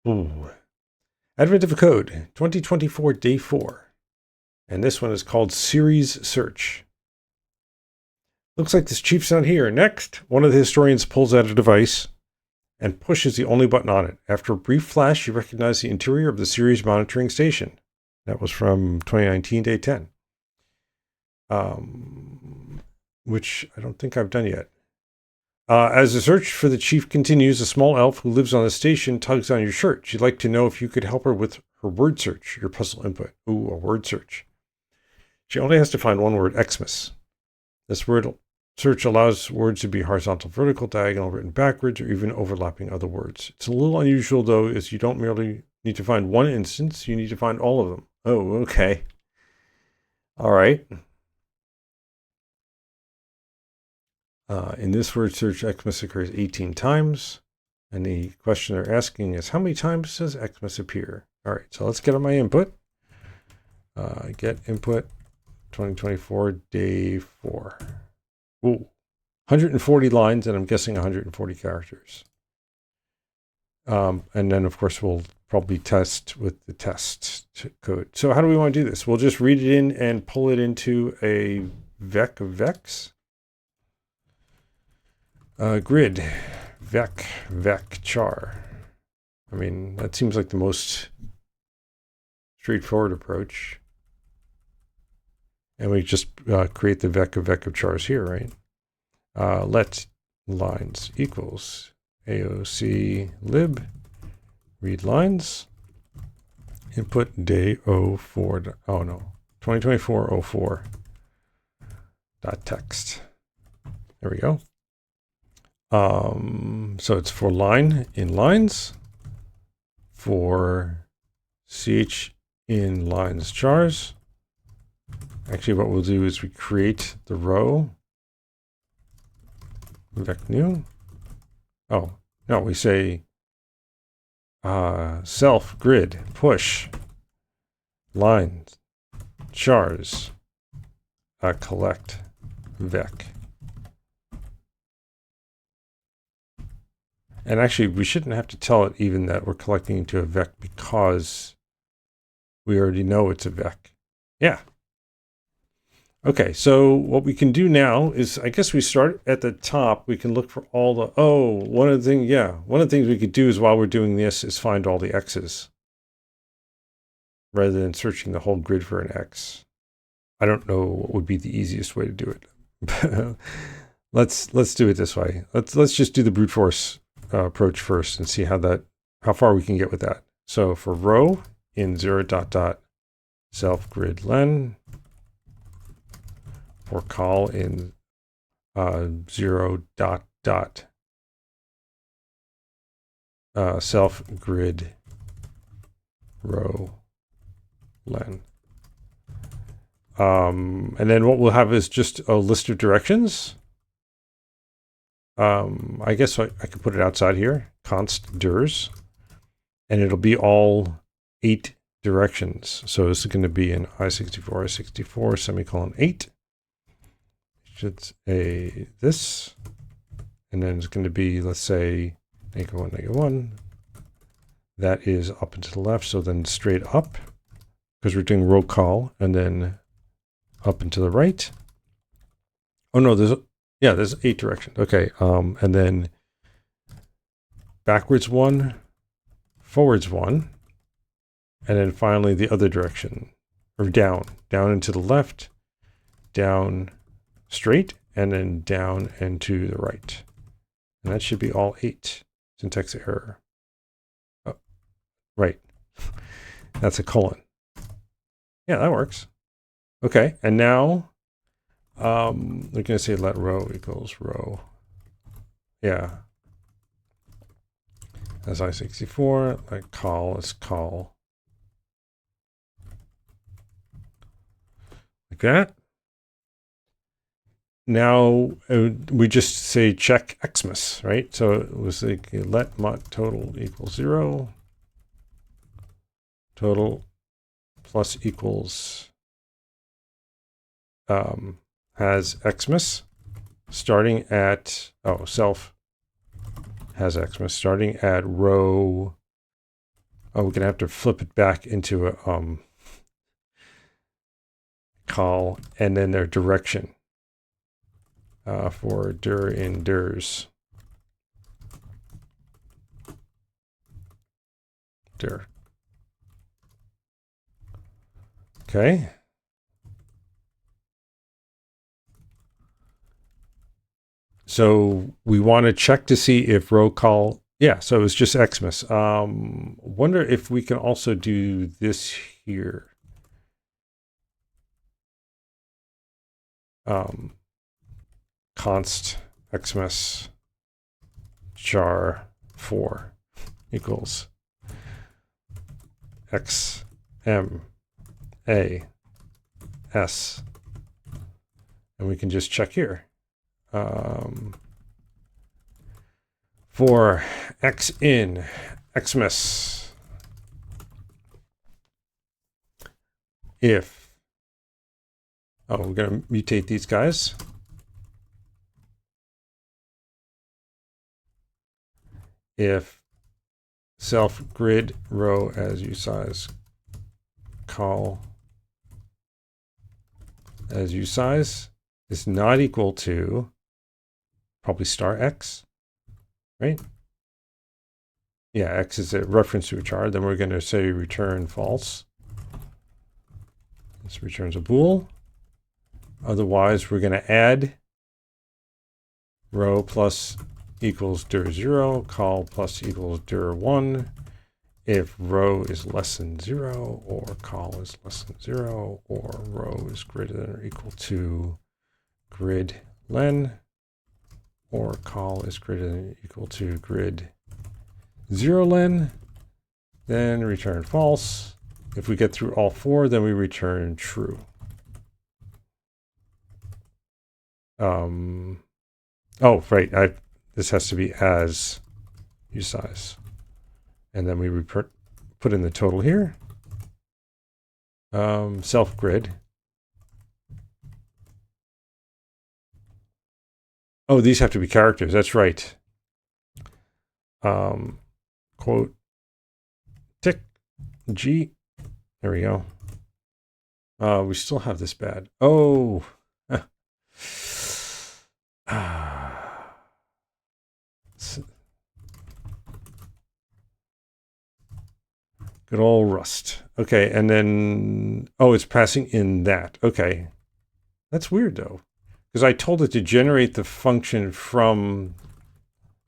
Ooh. Advent of a Code, 2024, Day 4. And this one is called Ceres Search. Looks like this chief's not here. Next, one of the historians pulls out a device and pushes the only button on it. After a brief flash, you recognize the interior of the Ceres monitoring station. That was from 2019, Day 10. Which I don't think I've done yet. As the search for the chief continues, a small elf who lives on the station tugs on your shirt. She'd like to know if you could help her with her word search, your puzzle input. Ooh, a word search. She only has to find one word, Xmas. This word search allows words to be horizontal, vertical, diagonal, written backwards, or even overlapping other words. It's a little unusual, though, as you don't merely need to find one instance, you need to find all of them. Oh, okay. All right. In this word search, Xmas occurs 18 times. And the question they're asking is, how many times does Xmas appear? All right, so let's get on my input. Get input 2024, Day 4. Ooh, 140 lines, and I'm guessing 140 characters. And then, of course, we'll probably test with the test code. So how do we want to do this? We'll just read it in and pull it into a vec of vecs. Grid, vec, char. I mean, that seems like the most straightforward approach. And we just create the vec of chars here, right? Let lines equals AOC lib read lines. Input day 04. Oh no, 2024-04 dot text. There we go. So it's for line in lines, for ch in lines chars. Actually, what we'll do is we create the row, vec new. Oh, no, we say self grid push lines chars collect vec. And actually, we shouldn't have to tell it even that we're collecting into a vec because we already know it's a vec. Yeah. Okay, so what we can do now is, I guess we start at the top. We can look for all the, one of the things we could do is while we're doing this is find all the X's rather than searching the whole grid for an X. I don't know what would be the easiest way to do it. let's do it this way. Let's just do the brute force approach first and see how far we can get with that. So for row in 0 dot dot self grid len, for call in 0 dot dot self grid row len. And then what we'll have is just a list of directions. I guess I could put it outside here, const durs, and it'll be all 8 directions. So this is going to be an I64 semicolon 8. It's this, and then it's going to be, let's say, -1, That is up and to the left, so then straight up, because we're doing row call, and then up and to the right. Oh no, there's 8 directions. Okay, and then backwards 1, forwards 1, and then finally the other direction, or down and to the left, down straight, and then down and to the right. And that should be all 8. Syntax error. Oh, right. That's a colon. Yeah, that works. Okay, and now we're going to say let row equals row. Yeah. That's I64. Let call is call. Like that. Now we just say check Xmas, right? So it was like let mot total equals 0. Total plus equals has Xmas starting at, self has Xmas starting at row Oh, we're gonna have to flip it back into a call, and then their direction for dir in dirs. Dir. Okay. So we want to check to see if row call. Yeah, so it's just Xmas. Wonder if we can also do this here. Const Xmas jar 4 equals X M A S, and we can just check here. For X in Xmas, if, we're going to mutate these guys. If self grid row as you size call as you size is not equal to probably star X, right? Yeah, X is a reference to a char. Then we're going to say return false. This returns a bool. Otherwise, we're going to add row plus equals dir 0, call plus equals dir 1. If row is less than 0, or call is less than 0, or row is greater than or equal to grid len, or call is greater than or equal to grid 0 len, then return false. If we get through all 4, then we return true. Oh, right. This has to be as you size. And then we put in the total here. Self grid. Oh, these have to be characters. That's right. Quote tick G. There we go. We still have this bad. Oh. Good old Rust. Okay, and then, oh, it's passing in that. Okay. That's weird, though, because I told it to generate the function from,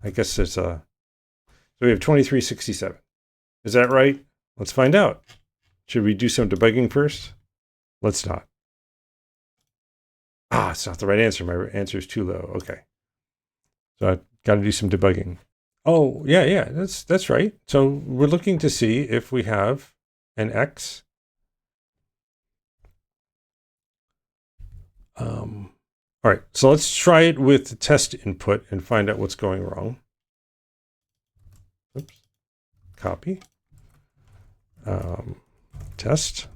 I guess it's a, so we have 2367. Is that right? Let's find out. Should we do some debugging first? Let's not. Ah, it's not the right answer. My answer is too low. Okay. So I've got to do some debugging. Oh, yeah, that's right. So we're looking to see if we have an X. All right, so let's try it with the test input and find out what's going wrong. Oops. Copy. Test.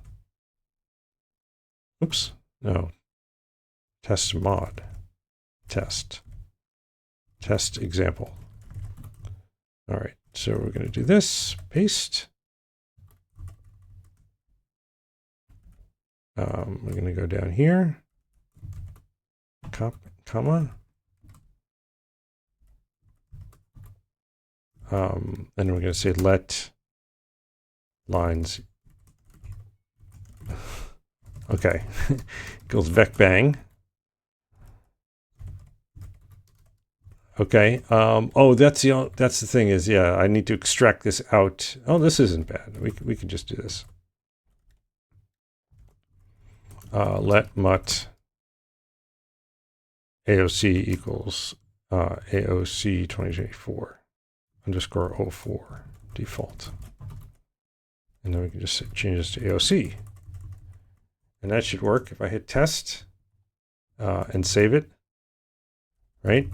Oops. No. Test mod. Test. Test example. All right, so we're going to do this. Paste. We're going to go down here. Comma. And we're going to say let lines. Okay, goes vec bang. Okay. Oh, that's the thing is, yeah, I need to extract this out. Oh, this isn't bad. We can just do this. Let mut AOC equals AOC 2024 underscore 04 default. And then we can just change this to AOC. And that should work if I hit test and save it, right?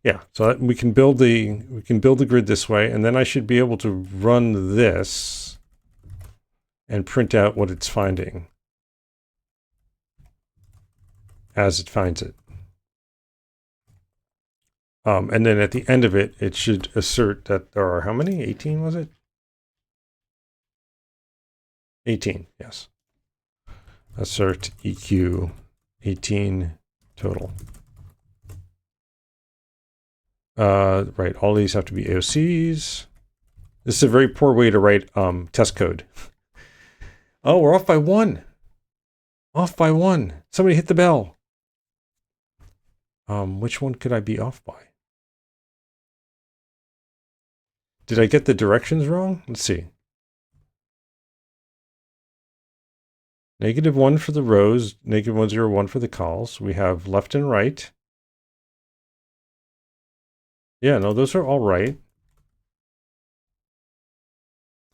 Yeah, so we can build the grid this way, and then I should be able to run this and print out what it's finding as it finds it. And then at the end of it, it should assert that there are how many? 18 was it? 18, yes. Assert EQ 18 total. Right, all these have to be AOCs. This is a very poor way to write test code. Oh, we're off by 1. Off by 1. Somebody hit the bell. Which one could I be off by? Did I get the directions wrong? Let's see. -1 for the rows, -1, 0, 1 for the cols. We have left and right. Yeah, no, those are all right.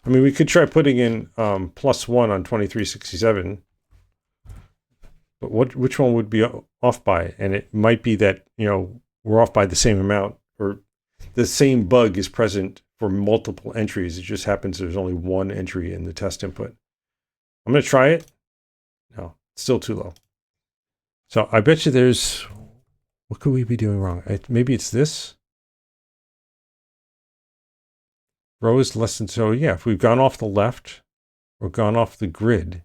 I mean, we could try putting in +1 on 2367. But which one would be off by? And it might be that, we're off by the same amount, or the same bug is present for multiple entries. It just happens there's only one entry in the test input. I'm going to try it. No, it's still too low. So I bet you what could we be doing wrong? Maybe it's this. Row is less than, so yeah, if we've gone off the left or gone off the grid,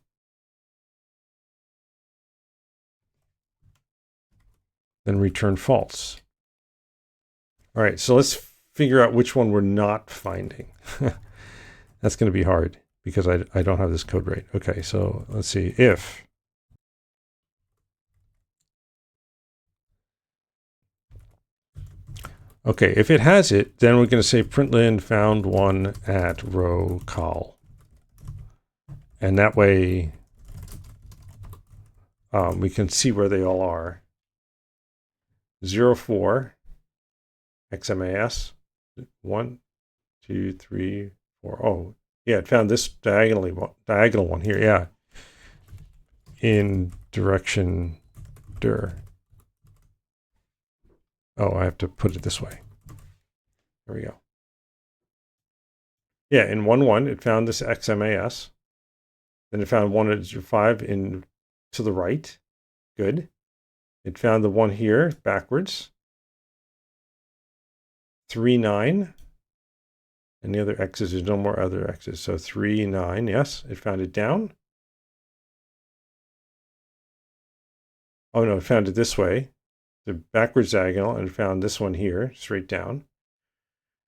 then return false. All right, so let's figure out which one we're not finding. That's going to be hard because I don't have this code right. Okay, so let's see. If if it has it, then we're going to say println found one at row col. And that way we can see where they all are. 04 XMAS 1, 2, 3, 4. Oh, yeah, it found this diagonal one here. Yeah, in direction dir. Oh, I have to put it this way. There we go. Yeah, in 1, it found this XMAS. Then it found 105 in to the right. Good. It found the one here backwards. 3, 9. And the other x's, there's no more other x's. So 3, 9, yes, it found it down. Oh no, it found it this way. The backwards diagonal, and it found this one here, straight down.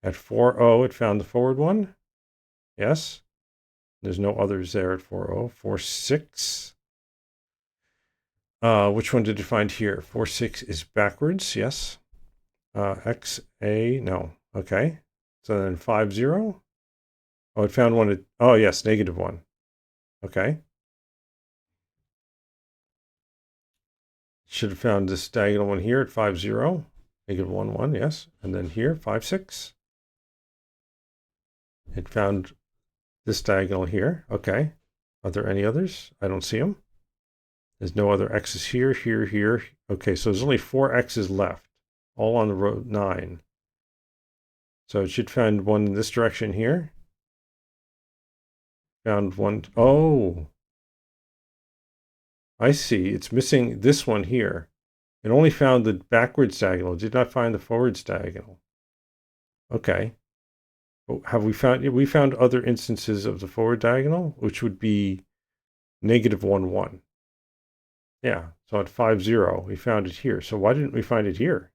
At 4, 0, it found the forward one. Yes. There's no others there at 4, 0. 4, 6. Which one did it find here? 4, 6 is backwards, yes. X, A, no. Okay. So then 5, 0. Oh, it found one at, oh yes, -1. Okay. Should have found this diagonal one here at 5, 0. -1, 1, yes. And then here, 5, 6. It found this diagonal here. Okay. Are there any others? I don't see them. There's no other x's here, here, here. Okay, so there's only 4 x's left, all on the row 9. So it should find one in this direction here. Found one. Oh, I see. It's missing this one here. It only found the backwards diagonal. It did not find the forwards diagonal. Okay. Have we found other instances of the forward diagonal, which would be -1, 1. Yeah, so at 5, 0, we found it here. So why didn't we find it here?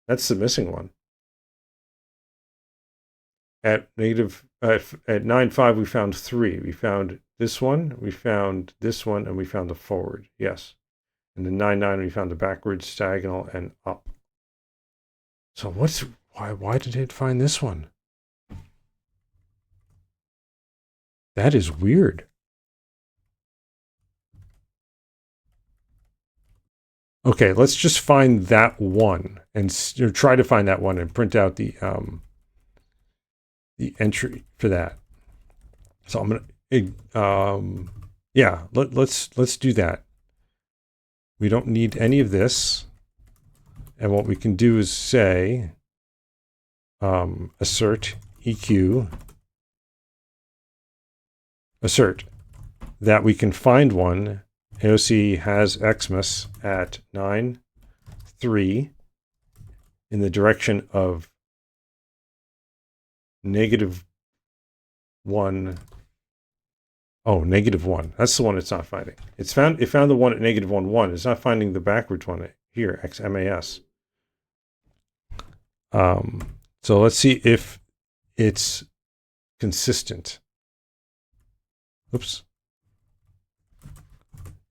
That's the missing one. At 9, 5, we found 3. We found this one, we found this one, and we found the forward. Yes. And then 9, 9, we found the backwards diagonal and up. So why did it find this one? That is weird. Okay, let's just find that one and try to find that one and print out the entry for that. So I'm gonna yeah, let's do that. We don't need any of this, and what we can do is say assert EQ assert that we can find one. AOC has Xmas at 9, 3 in the direction of negative 1. Oh, negative 1. That's the one it's not finding. It found the one at negative 1, 1. It's not finding the backwards one here, XMAS. So let's see if it's consistent. Oops.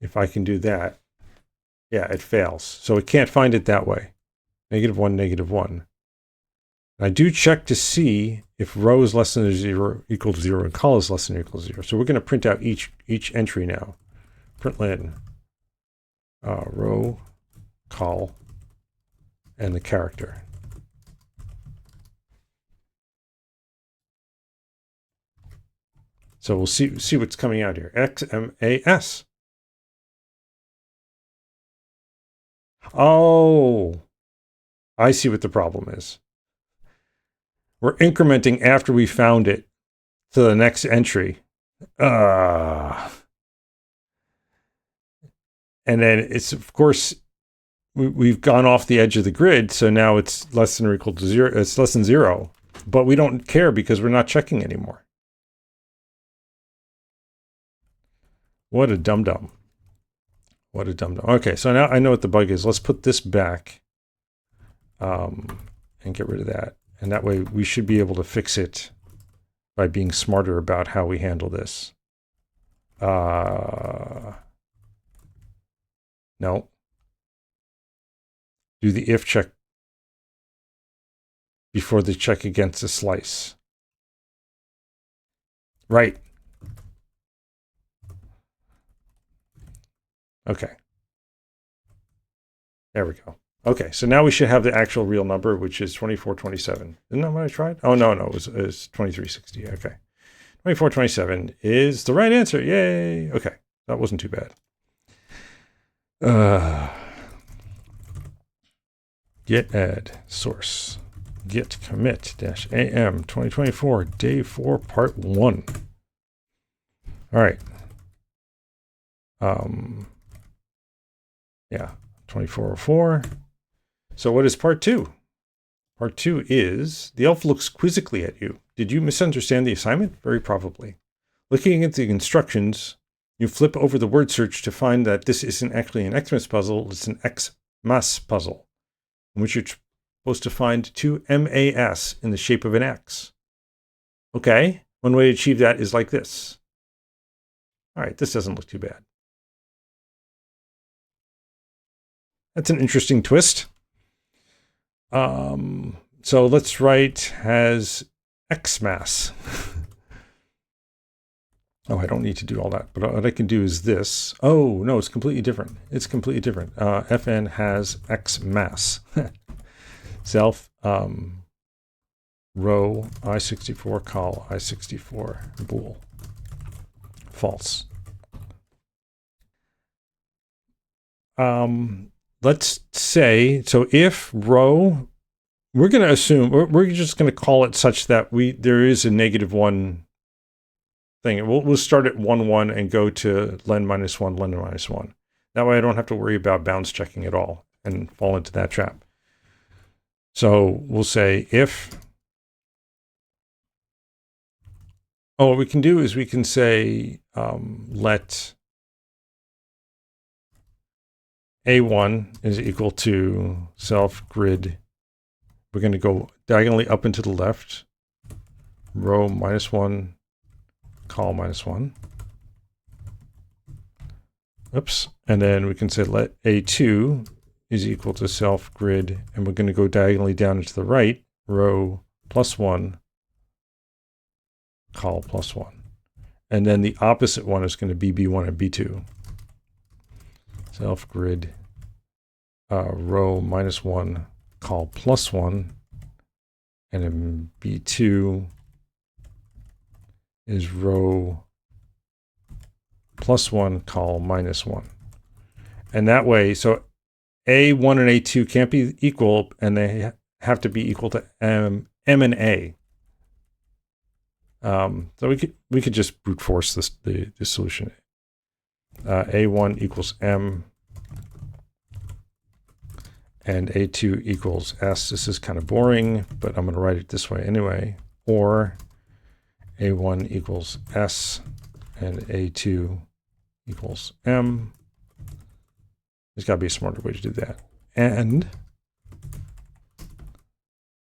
If I can do that, yeah, it fails. So it can't find it that way. Negative 1, negative 1. I do check to see if row is less than or 0 equal to 0 and col is less than or equal to 0. So we're going to print out each entry now. Println row, col, and the character. So we'll see what's coming out here. XMAS. Oh, I see what the problem is. We're incrementing after we found it to the next entry. And then it's, of course, we've gone off the edge of the grid, so now it's less than or equal to 0. It's less than 0, but we don't care because we're not checking anymore. What a dum-dum. What a dum-dum. Okay, so now I know what the bug is. Let's put this back and get rid of that. And that way we should be able to fix it by being smarter about how we handle this. No. Do the if check before the check against the slice. Right. Okay. There we go. Okay, so now we should have the actual real number, which is 2427. Isn't that what I tried? Oh, no, it was 2360. Okay. 2427 is the right answer. Yay. Okay, that wasn't too bad. Git add source. Git commit -am 2024 day 4 part 1. All right. Yeah, 2404. So what is part 2? Part 2 is, the elf looks quizzically at you. Did you misunderstand the assignment? Very probably. Looking at the instructions, you flip over the word search to find that this isn't actually an Xmas puzzle, it's an Xmas puzzle, in which you're supposed to find 2 MAS in the shape of an X. Okay, one way to achieve that is like this. All right, this doesn't look too bad. That's an interesting twist. So let's write has Xmas. Oh, I don't need to do all that, but what I can do is this. Oh, no, it's completely different. It's completely different. FN has Xmas. Self, row, I64, col, I64, bool. False. Let's say, so if row, we're going to assume, we're just going to call it such that there is a -1 thing. We'll start at 1, 1 and go to len -1, len -1. That way I don't have to worry about bounds checking at all and fall into that trap. So we'll say if, what we can do is we can say let A1 is equal to self grid. We're going to go diagonally up and to the left. Row -1, col -1. Oops. And then we can say let A2 is equal to self grid. And we're going to go diagonally down and to the right. Row +1, col +1. And then the opposite one is going to be B1 and B2. Self grid row -1, col +1, and then B2 is row +1, col -1. And that way, so A1 and A2 can't be equal, and they have to be equal to M and A. So we could just brute force the solution. A1 equals M and A2 equals S. This is kind of boring, but I'm going to write it this way anyway. or A1 equals S and A2 equals M. There's got to be a smarter way to do that. And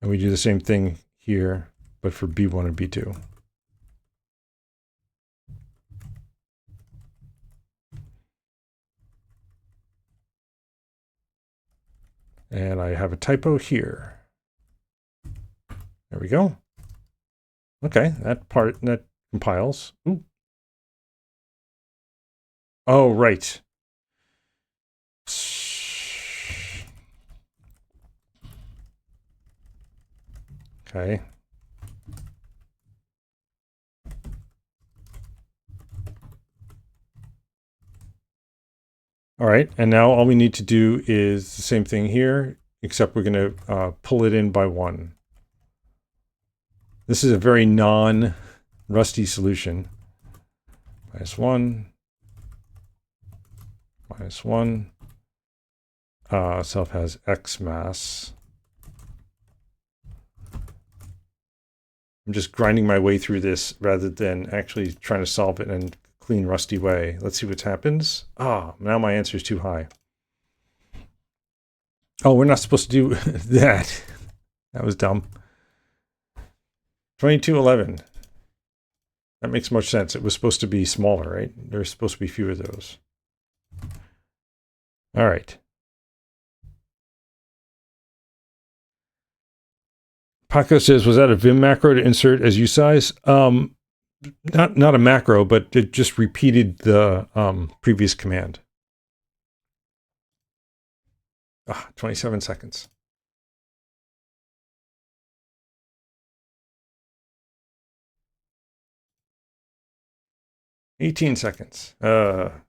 we do the same thing here, but for B1 and B2. And I have a typo here. There we go. Okay, that compiles. Ooh. Oh, right. Okay. All right, and now all we need to do is the same thing here, except we're going to pull it in by 1. This is a very non-rusty solution. -1, -1. Self has X mass. I'm just grinding my way through this rather than actually trying to solve it in a clean, rusty way. Let's see what happens. Ah, now my answer is too high. Oh, we're not supposed to do that. That was dumb. 2211. That makes much sense. It was supposed to be smaller, right? There's supposed to be fewer of those. All right. Paco says, was that a Vim macro to insert as usize? Not a macro, but it just repeated the previous command. 27 seconds. $18 seconds. The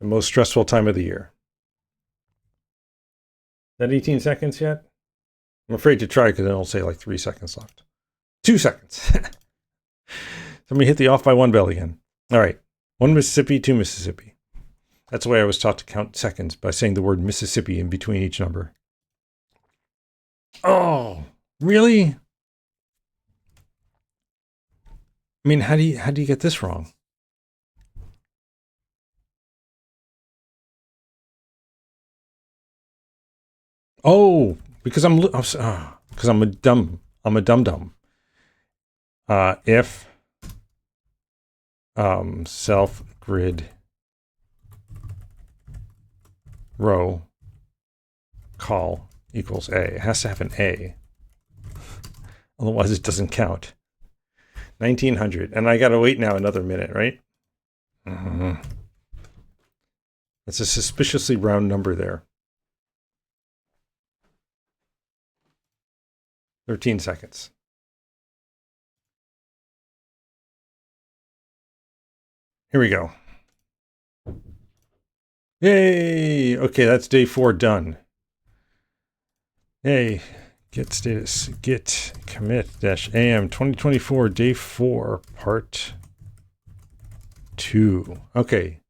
most stressful time of the year. Is that 18 seconds yet? I'm afraid to try because it'll say like 3 seconds left. 2 seconds. Somebody hit the off by 1 bell again. All right. 1 Mississippi, 2 Mississippi. That's the way I was taught to count seconds, by saying the word Mississippi in between each number. Oh, really? I mean, how do you get this wrong? Oh, because I'm a dum-dum. If self grid row call equals A. It has to have an A. Otherwise it doesn't count. 1900. And I got to wait now another minute, right? That's a suspiciously round number there. 13 seconds. Here we go. Yay! Okay, that's day 4 done. Yay. Git status, git commit -am 2024 day 4 part 2. Okay,